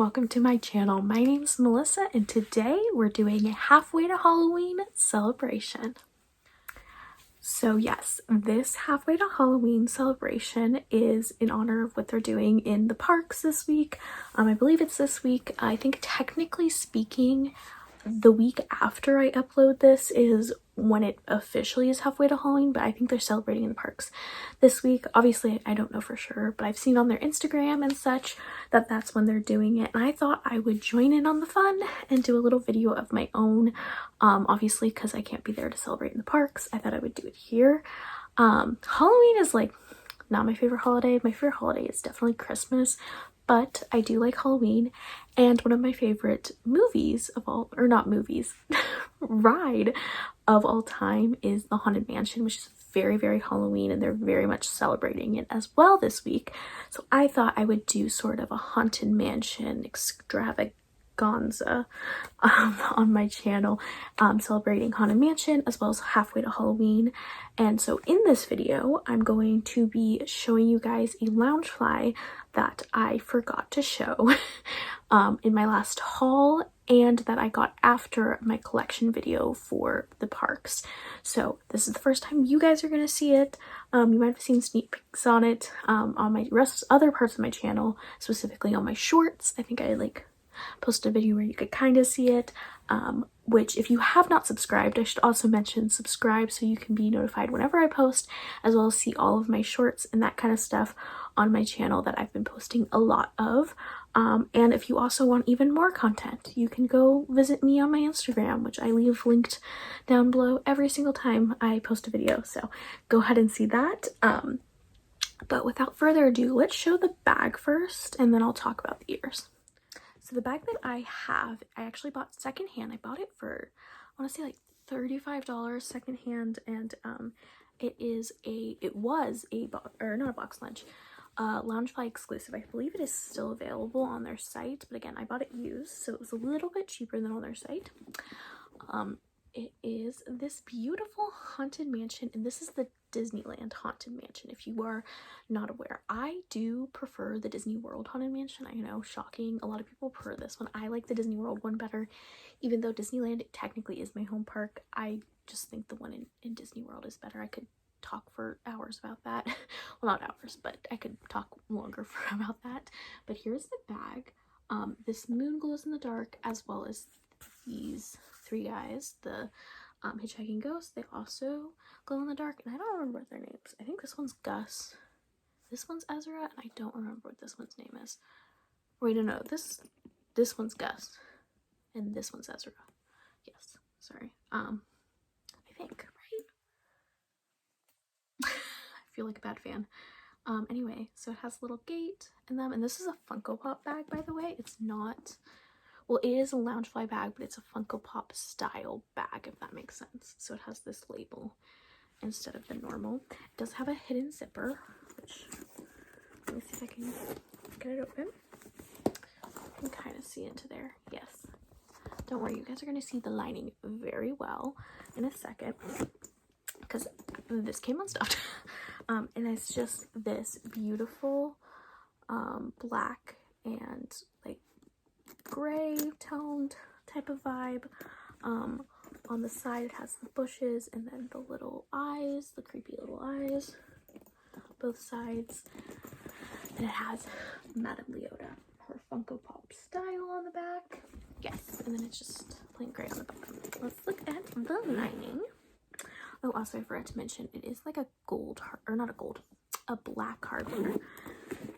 welcome to my channel. My name's Melissa and today we're doing a halfway to Halloween celebration. So yes, this halfway to Halloween celebration is in honor of what they're doing in the parks this week. I believe it's this week. I think technically speaking, the week after I upload this is when it officially is halfway to Halloween, but I think they're celebrating in the parks this week. Obviously, I don't know for sure, but I've seen on their Instagram and such that that's when they're doing it. And I thought I would join in on the fun and do a little video of my own. Obviously, because I can't be there to celebrate in the parks, I thought I would do it here. Halloween is like not my favorite holiday. My favorite holiday is definitely Christmas, but I do like Halloween. And one of my favorite movies of all, or not movies, ride of all time is the Haunted Mansion, which is very, very Halloween, and they're very much celebrating it as well this week. So I thought I would do sort of a Haunted Mansion extravaganza on my channel, celebrating Haunted Mansion as well as halfway to Halloween. And so in this video, I'm going to be showing you guys a Loungefly that I forgot to show in my last haul, and that I got after my collection video for the parks. So this is the first time you guys are going to see it. You might have seen sneak peeks on it on my other parts of my channel, specifically on my shorts. I think I posted a video where you could kind of see it, which if you have not subscribed, I should also mention subscribe so you can be notified whenever I post, as well as see all of my shorts and that kind of stuff on my channel that I've been posting a lot of. And if you also want even more content, you can go visit me on my Instagram, which I leave linked down below every single time I post a video, so go ahead and see that. But without further ado, let's show the bag first and then I'll talk about the ears. So the bag that I have, I actually bought secondhand. I bought it for, I want to say like $35 secondhand, and it was a not a box lunch, Loungefly exclusive. I believe it is still available on their site, but again, I bought it used, so it was a little bit cheaper than on their site. It is this beautiful Haunted Mansion, and this is the Disneyland Haunted Mansion, if you are not aware. I do prefer the Disney World Haunted Mansion. I know, shocking, a lot of people prefer this one. I like the Disney World one better, even though Disneyland technically is my home park. I just think the one in Disney World is better. I could talk for hours about that. Well, not hours, but I could talk longer about that. But here's the bag. This moon glows in the dark, as well as these three guys, the hitchhiking ghosts. They also glow in the dark, and I don't remember their names. I think this one's Gus, this one's Ezra, and I don't remember what this one's name is. Wait, no, this one's Gus, and this one's Ezra. Yes, sorry. I think, right? I feel like a bad fan. Anyway, so it has a little gate in them, and this is a Funko Pop bag, by the way. It's not, well, it is a Loungefly bag, but it's a Funko Pop style bag, if that makes sense. So it has this label instead of the normal. It does have a hidden zipper, which, let me see if I can get it open. You can kind of see into there. Yes. Don't worry, you guys are going to see the lining very well in a second, because this came unstuffed. And it's just this beautiful black and like gray toned type of vibe. On the side it has the bushes and then the little eyes, the creepy little eyes, both sides. And it has Madame Leota, her Funko Pop style on the back. Yes, and then it's just plain gray on the bottom. Let's look at the lining. Oh, also I forgot to mention, it is like a a black hardware.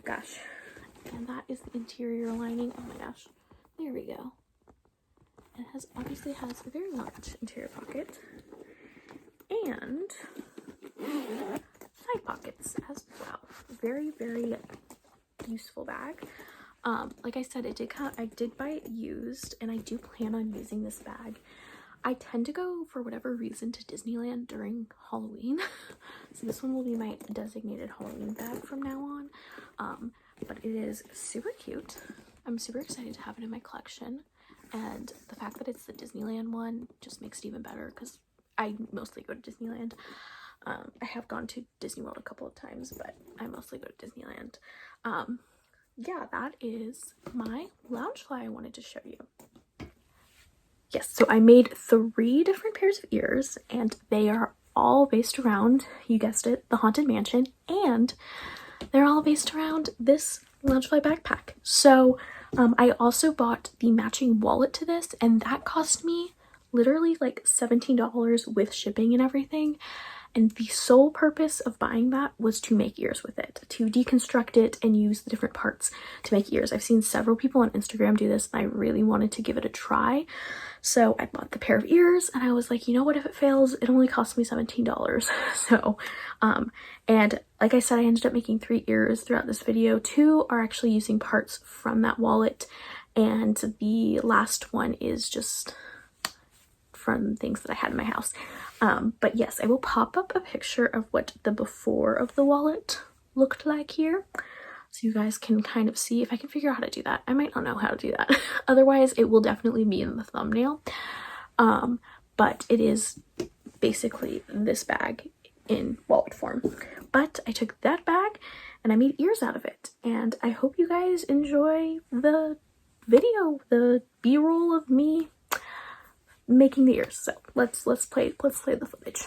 Gosh. And that is the interior lining. Oh my gosh. There we go. It obviously has a very large interior pocket. And side pockets as well. Very, very useful bag. Like I said, I did buy it used, and I do plan on using this bag. I tend to go, for whatever reason, to Disneyland during Halloween. So this one will be my designated Halloween bag from now on. But it is super cute. I'm super excited to have it in my collection. And the fact that it's the Disneyland one just makes it even better, because I mostly go to Disneyland. I have gone to Disney World a couple of times, but I mostly go to Disneyland. yeah, that is my Loungefly I wanted to show you. Yes, so I made 3 different pairs of ears, and they are all based around, you guessed it, the Haunted Mansion, and they're all based around this Loungefly backpack. So I also bought the matching wallet to this, and that cost me literally like $17 with shipping and everything. And the sole purpose of buying that was to make ears with it, to deconstruct it and use the different parts to make ears. I've seen several people on Instagram do this, and I really wanted to give it a try. So I bought the pair of ears, and I was like, you know what, if it fails, it only cost me $17. So, and like I said, I ended up making 3 ears throughout this video. 2 are actually using parts from that wallet, and the last one is just from things that I had in my house. But yes, I will pop up a picture of what the before of the wallet looked like here, so you guys can kind of see. If I can figure out how to do that. I might not know how to do that. Otherwise, it will definitely be in the thumbnail. But it is basically this bag in wallet form. But I took that bag and I made ears out of it. And I hope you guys enjoy the video, the B-roll of me making the ears. So let's play the footage.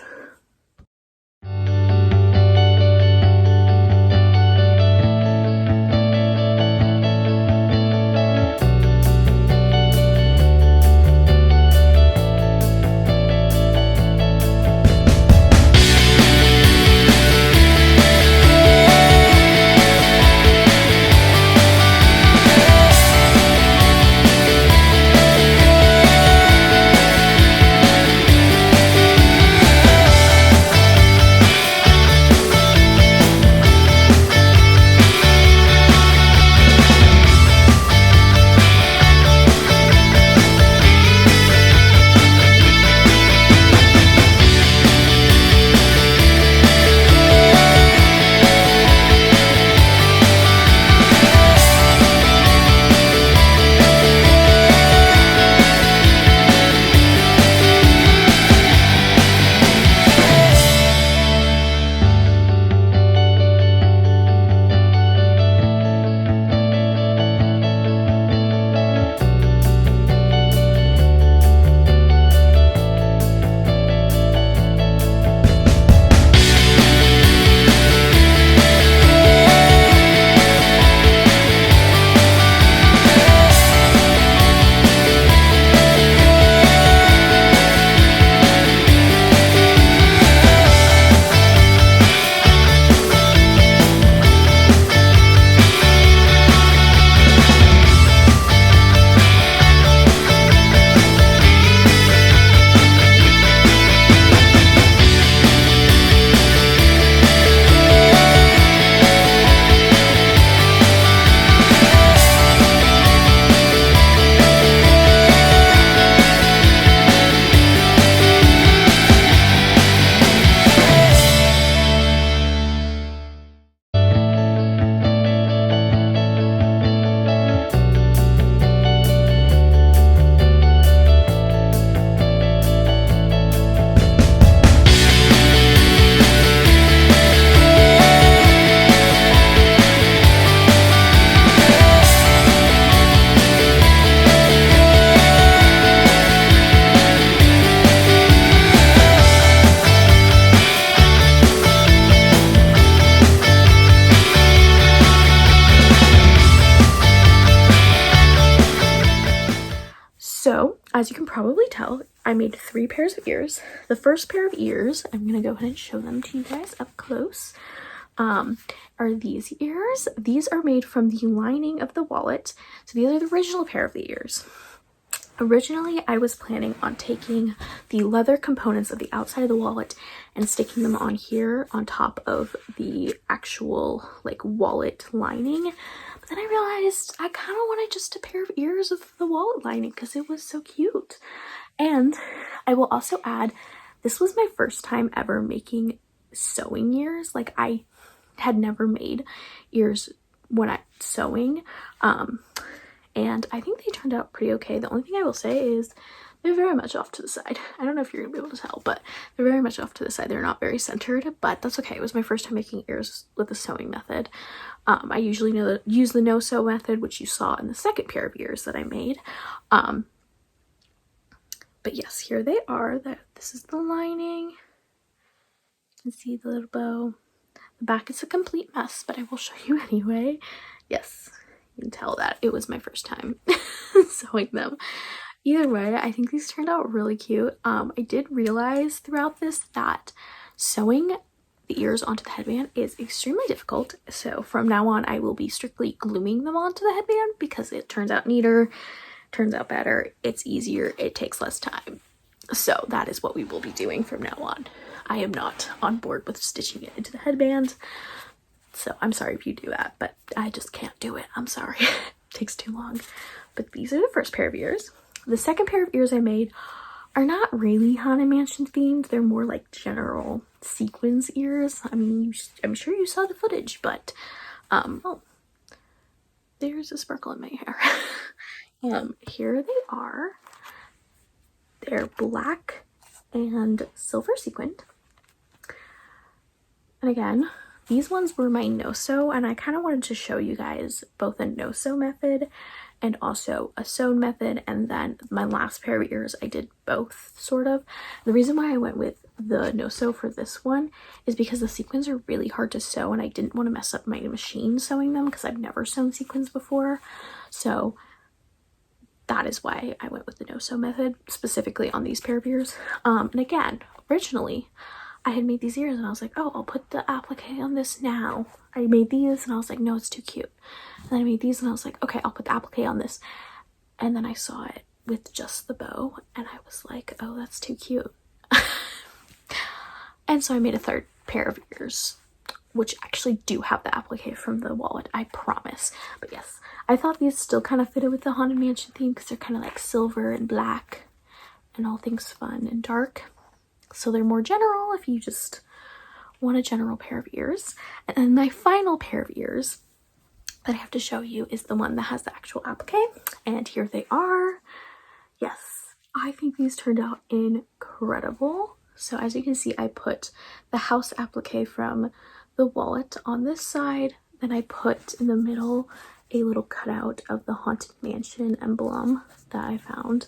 So, as you can probably tell, I made 3 pairs of ears. The first pair of ears, I'm gonna go ahead and show them to you guys up close, are these ears. These are made from the lining of the wallet. So these are the original pair of the ears. Originally, I was planning on taking the leather components of the outside of the wallet and sticking them on here on top of the actual like wallet lining. But then I realized I kind of wanted just a pair of ears of the wallet lining because it was so cute. And I will also add, this was my first time ever making sewing ears. Like, I had never made ears when I sewing. And I think they turned out pretty okay. The only thing I will say is They're very much off to the side. I don't know if you're gonna be able to tell, but they're very much off to the side. They're not very centered, but that's okay. It was my first time making ears with the sewing method. I usually use the no-sew method, which you saw in the second pair of ears that I made. But yes, here they are. This is the lining. You can see the little bow. The back is a complete mess, but I will show you anyway. Yes, you can tell that it was my first time sewing them. Either way, I think these turned out really cute. I did realize throughout this that sewing the ears onto the headband is extremely difficult. So from now on, I will be strictly gluing them onto the headband because it turns out neater, turns out better, it's easier, it takes less time. So that is what we will be doing from now on. I am not on board with stitching it into the headband. So I'm sorry if you do that, but I just can't do it. I'm sorry. It takes too long. But these are the first pair of ears. The second pair of ears I made are not really Haunted Mansion themed. They're more like general sequins ears. I mean, I'm sure you saw the footage, but oh, there's a sparkle in my hair. Here they are. They're black and silver sequined. And again, these ones were my no-sew, and I kind of wanted to show you guys both a no-sew method and also a sewn method, and then my last pair of ears I did both, sort of. The reason why I went with the no-sew for this one is because the sequins are really hard to sew, and I didn't want to mess up my machine sewing them because I've never sewn sequins before. So that is why I went with the no-sew method, specifically on these pair of ears. And again, originally, I had made these ears and I was like, oh, I'll put the applique on this now. I made these and I was like, no, it's too cute. And then I made these and I was like, okay, I'll put the applique on this. And then I saw it with just the bow and I was like, oh, that's too cute. And so I made a third pair of ears, which actually do have the applique from the wallet, I promise. But yes, I thought these still kind of fitted with the Haunted Mansion theme because they're kind of like silver and black and all things fun and dark. So they're more general if you just want a general pair of ears. And then my final pair of ears that I have to show you is the one that has the actual applique. And here they are. Yes, I think these turned out incredible. So as you can see, I put the house applique from the wallet on this side. Then I put in the middle a little cutout of the Haunted Mansion emblem that I found.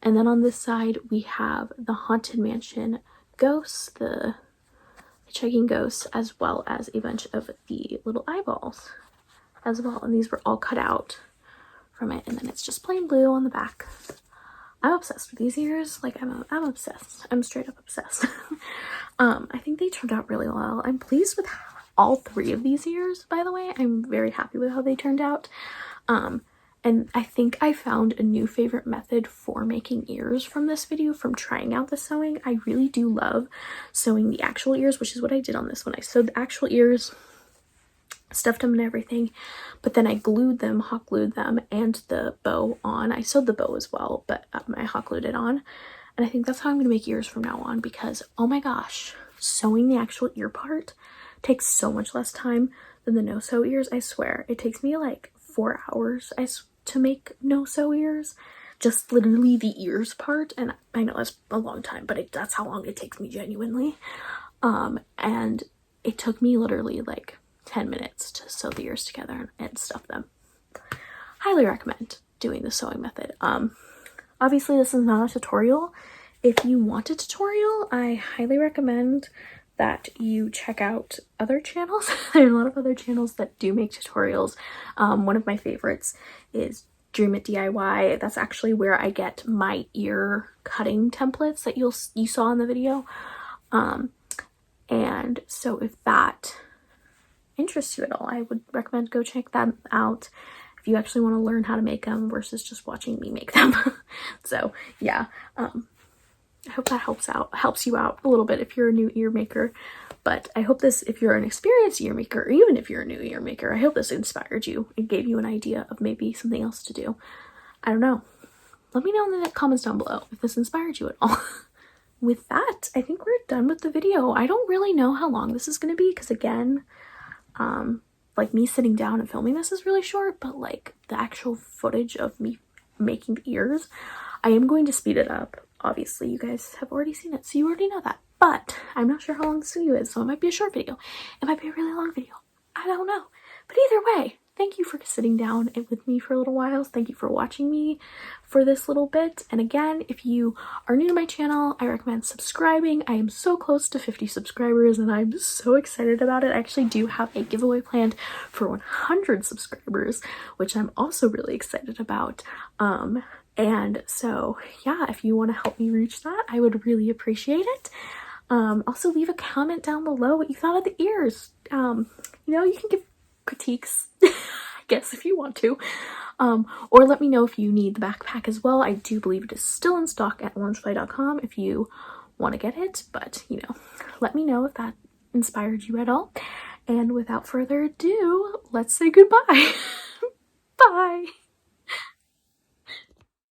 And then on this side, we have the Haunted Mansion ghosts, the hitchhiking ghosts, as well as a bunch of the little eyeballs as well. And these were all cut out from it. And then it's just plain blue on the back. I'm obsessed with these ears. Like, I'm obsessed. I'm straight up obsessed. I think they turned out really well. I'm pleased with all three of these ears, by the way. I'm very happy with how they turned out. And I think I found a new favorite method for making ears from this video, from trying out the sewing. I really do love sewing the actual ears, which is what I did on this one. I sewed the actual ears, stuffed them and everything, but then I glued them, hot glued them, and the bow on. I sewed the bow as well, but I hot glued it on. And I think that's how I'm going to make ears from now on because, oh my gosh, sewing the actual ear part takes so much less time than the no-sew ears. I swear, it takes me like 4 hours to make no-sew ears, just literally the ears part. And I know that's a long time, but that's how long it takes me genuinely. And it took me literally like 10 minutes to sew the ears together and stuff them. Highly recommend doing the sewing method. Obviously this is not a tutorial. If you want a tutorial, I highly recommend that you check out other channels. There are a lot of other channels that do make tutorials. One of my favorites is Dream It DIY. That's actually where I get my ear cutting templates that you saw in the video. And so if that interests you at all, I would recommend go check that out if you actually want to learn how to make them versus just watching me make them. So yeah, I hope that helps you out a little bit if you're a new ear maker. But I hope this, if you're an experienced ear maker, or even if you're a new ear maker, I hope this inspired you and gave you an idea of maybe something else to do. I don't know. Let me know in the comments down below if this inspired you at all. With that, I think we're done with the video. I don't really know how long this is going to be because, again, like me sitting down and filming this is really short, but like the actual footage of me making the ears, I am going to speed it up. Obviously, you guys have already seen it, so you already know that. But I'm not sure how long this video is, so it might be a short video. It might be a really long video. I don't know. But either way, thank you for sitting down with me for a little while. Thank you for watching me for this little bit. And again, if you are new to my channel, I recommend subscribing. I am so close to 50 subscribers and I'm so excited about it. I actually do have a giveaway planned for 100 subscribers, which I'm also really excited about. And so yeah, if you want to help me reach that, I would really appreciate it. Also leave a comment down below what you thought of the ears. You know, you can give critiques, I guess, if you want to. Or let me know if you need the backpack as well. I do believe it is still in stock at loungefly.com if you want to get it, but you know, let me know if that inspired you at all. And without further ado, let's say goodbye. Bye.